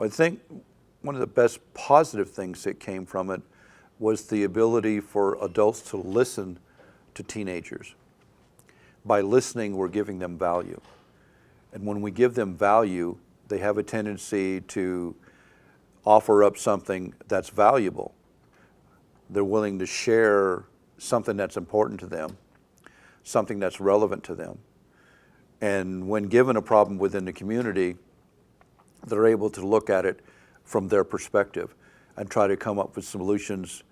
I think one of the best positive things that came from it was the ability for adults to listen to teenagers. By listening, we're giving them value. And when we give them value, they have a tendency to offer up something that's valuable. They're willing to share something that's important to them, something that's relevant to them. And when given a problem within the community, they're able to look at it from their perspective and try to come up with solutions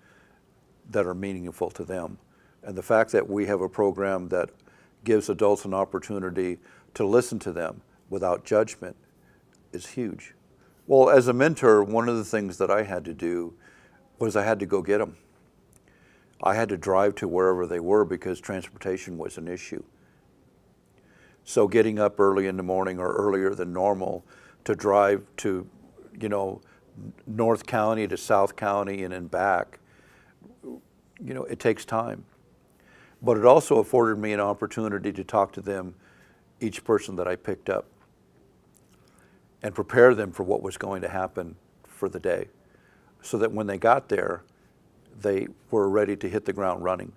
that are meaningful to them. And the fact that we have a program that gives adults an opportunity to listen to them without judgment is huge. Well, as a mentor, one of the things that I had to do was I had to go get them. I had to drive to wherever they were because transportation was an issue. So getting up early in the morning or earlier than normal to drive to, North County to South County and then back, it takes time. But it also afforded me an opportunity to talk to them, each person that I picked up, and prepare them for what was going to happen for the day, so that when they got there, they were ready to hit the ground running.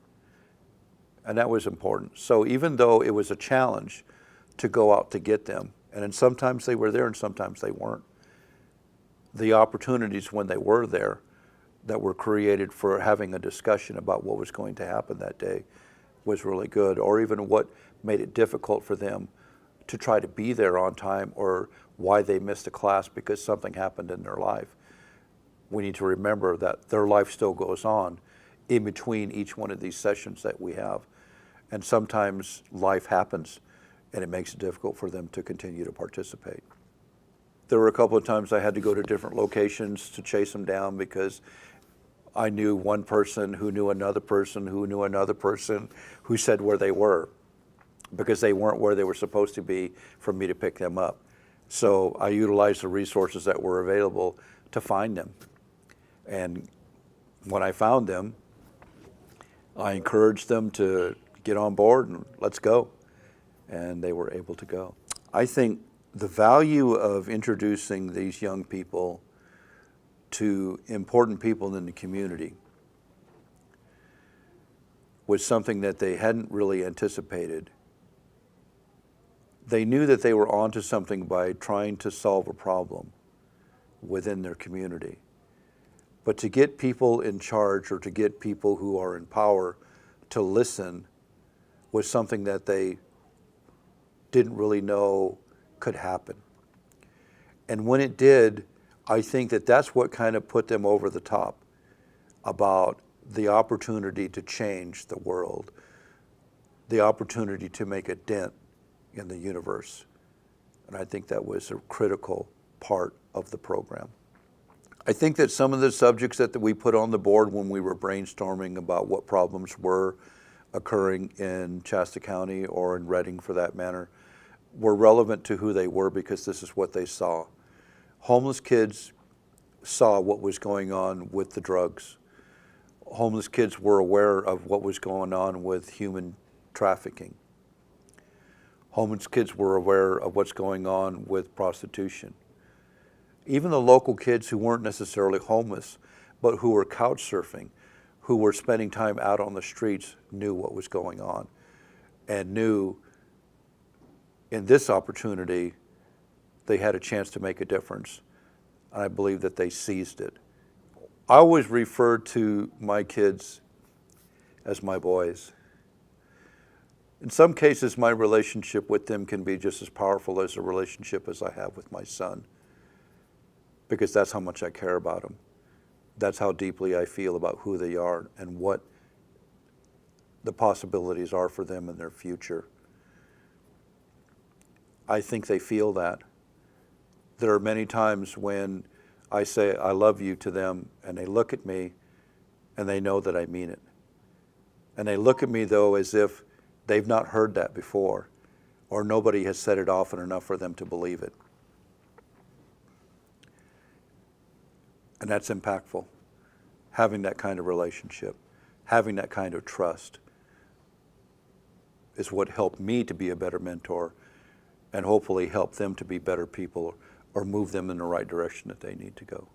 And that was important. So even though it was a challenge to go out to get them, and then sometimes they were there and sometimes they weren't, the opportunities when they were there that were created for having a discussion about what was going to happen that day was really good, or even what made it difficult for them to try to be there on time, or why they missed a class because something happened in their life. We need to remember that their life still goes on in between each one of these sessions that we have. And sometimes life happens and it makes it difficult for them to continue to participate. There were a couple of times I had to go to different locations to chase them down because I knew one person who knew another person who knew another person who said where they were, because they weren't where they were supposed to be for me to pick them up. So I utilized the resources that were available to find them. And when I found them, I encouraged them to get on board and let's go. And they were able to go. I think the value of introducing these young people to important people in the community was something that they hadn't really anticipated. They knew that they were onto something by trying to solve a problem within their community. But to get people in charge, or to get people who are in power to listen, was something that they didn't really know could happen. And when it did, I think that that's what kind of put them over the top about the opportunity to change the world, the opportunity to make a dent in the universe. And I think that was a critical part of the program. I think that some of the subjects that we put on the board when we were brainstorming about what problems were occurring in Shasta County, or in Redding for that matter, were relevant to who they were, because this is what they saw. Homeless kids saw what was going on with the drugs. Homeless kids were aware of what was going on with human trafficking. Homeless kids were aware of what's going on with prostitution. Even the local kids who weren't necessarily homeless, but who were couch surfing, who were spending time out on the streets, knew what was going on, and knew in this opportunity they had a chance to make a difference. And I believe that they seized it. I always refer to my kids as my boys. In some cases, my relationship with them can be just as powerful as a relationship as I have with my son, because that's how much I care about them. That's how deeply I feel about who they are and what the possibilities are for them in their future. I think they feel that. There are many times when I say I love you to them, and they look at me and they know that I mean it. And they look at me, though, as if they've not heard that before, or nobody has said it often enough for them to believe it. And that's impactful. Having that kind of relationship, having that kind of trust is what helped me to be a better mentor, and hopefully help them to be better people, or move them in the right direction that they need to go.